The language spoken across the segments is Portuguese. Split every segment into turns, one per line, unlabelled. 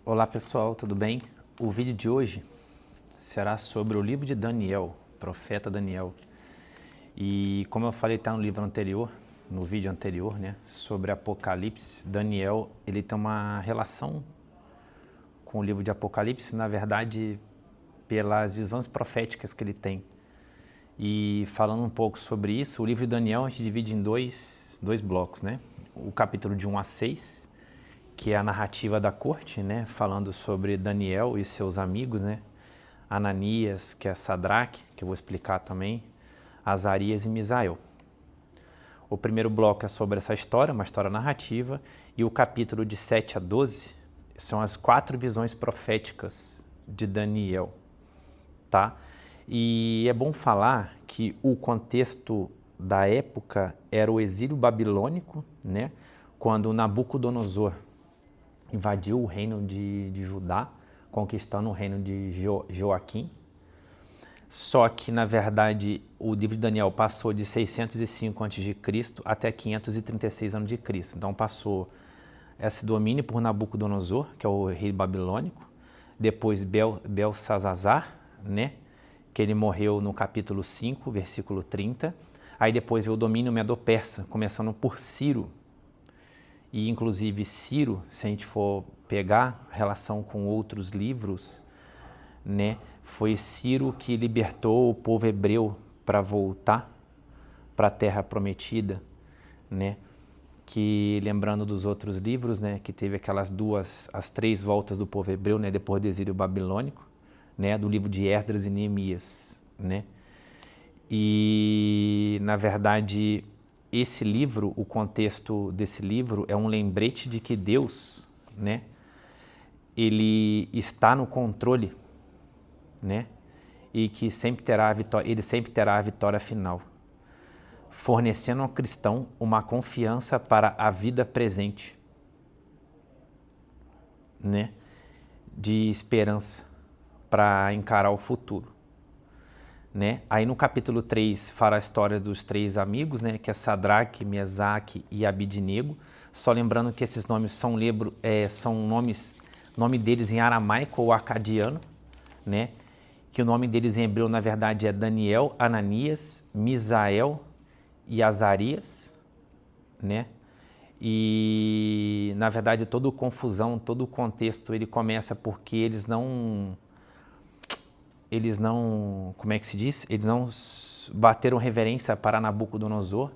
Olá pessoal, tudo bem? O vídeo de hoje será sobre o livro de Daniel, profeta Daniel. E como eu falei, está no livro anterior, no vídeo anterior, né, sobre Apocalipse. Daniel, ele tem uma relação com o livro de Apocalipse, na verdade, pelas visões proféticas que ele tem. E falando um pouco sobre isso, o livro de Daniel a gente divide em dois blocos, né? O capítulo de 1 a 6, que é a narrativa da corte, né, falando sobre Daniel e seus amigos, né, Ananias, que é Sadraque, que eu vou explicar também, Azarias e Misael. O primeiro bloco é sobre essa história, uma história narrativa, e o capítulo de 7 a 12 são as 4 visões proféticas de Daniel, tá? E é bom falar que o contexto da época era o exílio babilônico, né, quando Nabucodonosor invadiu o reino de Judá, conquistando o reino de Joaquim. Só que, na verdade, o livro de Daniel passou de 605 a.C. até 536 a.C. Então passou esse domínio por Nabucodonosor, que é o rei babilônico, depois Belsazazar, né, que ele morreu no capítulo 5, versículo 30. Aí depois veio o domínio medo-persa, começando por Ciro. E inclusive Ciro, se a gente for pegar relação com outros livros, né, foi Ciro que libertou o povo hebreu para voltar para a Terra Prometida, né? Que lembrando dos outros livros, né, que teve as 3 voltas do povo hebreu, né, depois do exílio babilônico, né, do livro de Esdras e Neemias, né? E na verdade esse livro, o contexto desse livro é um lembrete de que Deus, né, ele está no controle, né, e que sempre terá a vitória, ele sempre terá a vitória final, fornecendo ao cristão uma confiança para a vida presente, né, de esperança para encarar o futuro. Né? Aí no capítulo 3 fala a história dos 3 amigos, né? Que é Sadraque, Mesaque e Abidnego. Só lembrando que esses nomes são nome deles em aramaico ou acadiano, né? Que o nome deles em hebreu na verdade é Daniel, Ananias, Misael e Azarias, né? E na verdade toda a confusão, todo o contexto ele começa porque eles não, como é que se diz? Eles não bateram reverência para Nabucodonosor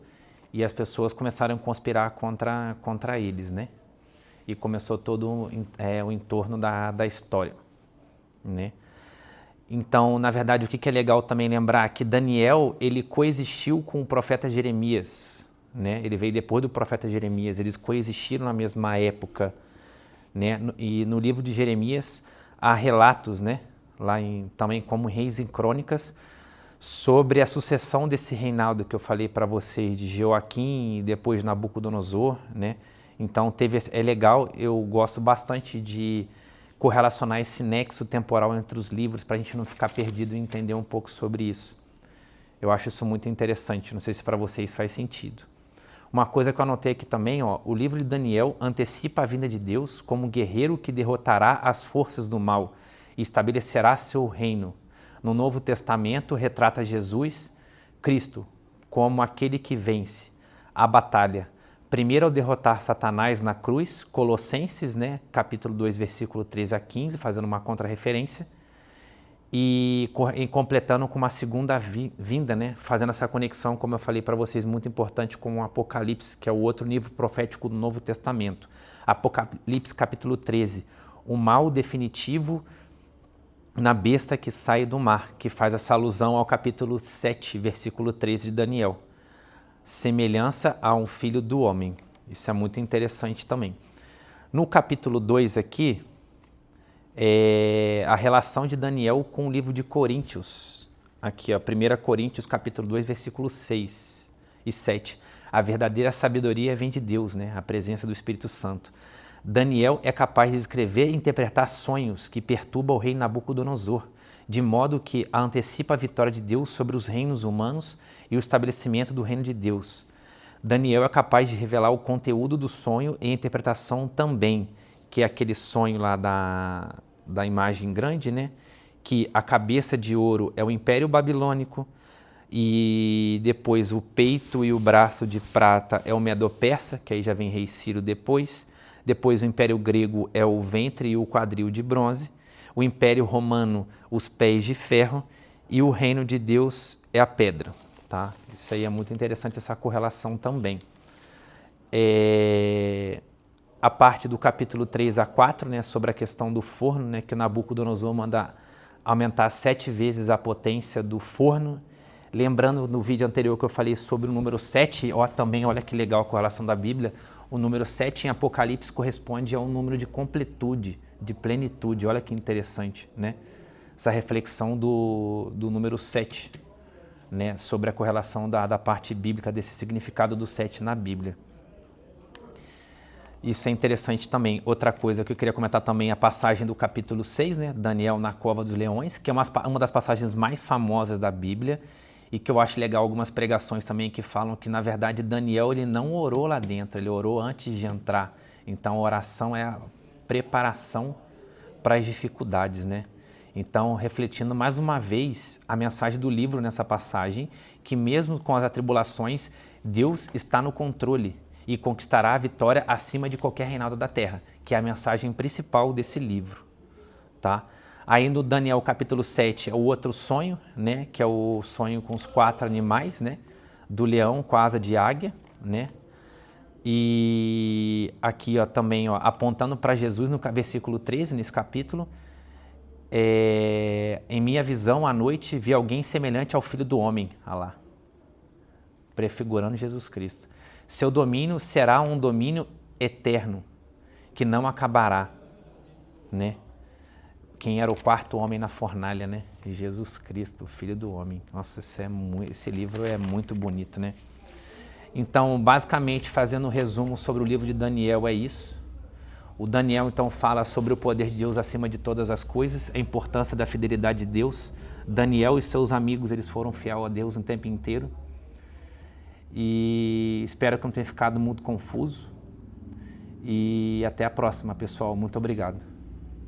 e as pessoas começaram a conspirar contra eles, né? E começou todo o entorno da história, né? Então, na verdade, o que é legal também lembrar que Daniel, ele coexistiu com o profeta Jeremias, né? Ele veio depois do profeta Jeremias, eles coexistiram na mesma época, né? E no livro de Jeremias há relatos, né? Também como Reis em Crônicas, sobre a sucessão desse reinado que eu falei para vocês, de Joaquim e depois Nabucodonosor, né? Então é legal, eu gosto bastante de correlacionar esse nexo temporal entre os livros para a gente não ficar perdido e entender um pouco sobre isso. Eu acho isso muito interessante, não sei se para vocês faz sentido. Uma coisa que eu anotei aqui também, ó, o livro de Daniel antecipa a vinda de Deus como guerreiro que derrotará as forças do mal e estabelecerá seu reino. No Novo Testamento retrata Jesus, Cristo, como aquele que vence a batalha. Primeiro ao derrotar Satanás na cruz, Colossenses, né, capítulo 2, versículo 13 a 15, fazendo uma contrarreferência, e completando com uma segunda vinda, né, fazendo essa conexão, como eu falei para vocês, muito importante com o Apocalipse, que é o outro livro profético do Novo Testamento. Apocalipse, capítulo 13, o mal definitivo na besta que sai do mar, que faz essa alusão ao capítulo 7, versículo 13 de Daniel. Semelhança a um filho do homem. Isso é muito interessante também. No capítulo 2 aqui, é a relação de Daniel com o livro de Coríntios. Aqui, ó, 1 Coríntios, capítulo 2, versículos 6 e 7. A verdadeira sabedoria vem de Deus, né? A presença do Espírito Santo. Daniel é capaz de escrever e interpretar sonhos que perturbam o rei Nabucodonosor, de modo que antecipa a vitória de Deus sobre os reinos humanos e o estabelecimento do reino de Deus. Daniel é capaz de revelar o conteúdo do sonho e a interpretação também, que é aquele sonho lá da imagem grande, né? Que a cabeça de ouro é o Império Babilônico e depois o peito e o braço de prata é o Medo-Persa, que aí já vem rei Ciro depois. Depois o Império Grego é o ventre e o quadril de bronze. O Império Romano, os pés de ferro. E o Reino de Deus é a pedra. Tá? Isso aí é muito interessante, essa correlação também. A parte do capítulo 3 a 4, né, sobre a questão do forno, né, que o Nabucodonosor manda aumentar 7 vezes a potência do forno. Lembrando no vídeo anterior que eu falei sobre o número 7, também olha que legal a correlação da Bíblia, o número 7 em Apocalipse corresponde a um número de completude, de plenitude, olha que interessante, né? Essa reflexão do número 7, né? Sobre a correlação da parte bíblica desse significado do 7 na Bíblia. Isso é interessante também. Outra coisa que eu queria comentar também é a passagem do capítulo 6, né? Daniel na Cova dos Leões, que é uma das passagens mais famosas da Bíblia e que eu acho legal algumas pregações também que falam que, na verdade, Daniel ele não orou lá dentro, ele orou antes de entrar. Então, a oração é a preparação para as dificuldades, né? Então, refletindo mais uma vez a mensagem do livro nessa passagem, que mesmo com as atribulações, Deus está no controle e conquistará a vitória acima de qualquer reinado da terra, que é a mensagem principal desse livro, tá? Aí no Daniel capítulo 7 é o outro sonho, né, que é o sonho com os 4 animais, né, do leão com a asa de águia, né? E aqui também apontando para Jesus no versículo 13, nesse capítulo, em minha visão à noite vi alguém semelhante ao Filho do Homem, lá, prefigurando Jesus Cristo. Seu domínio será um domínio eterno, que não acabará, né? Quem era o 4º homem na fornalha, né? Jesus Cristo, Filho do Homem. Nossa, esse livro é muito bonito, né? Então, basicamente, fazendo um resumo sobre o livro de Daniel, é isso. O Daniel, então, fala sobre o poder de Deus acima de todas as coisas, a importância da fidelidade de Deus. Daniel e seus amigos, eles foram fiel a Deus o tempo inteiro. E espero que não tenha ficado muito confuso. E até a próxima, pessoal. Muito obrigado.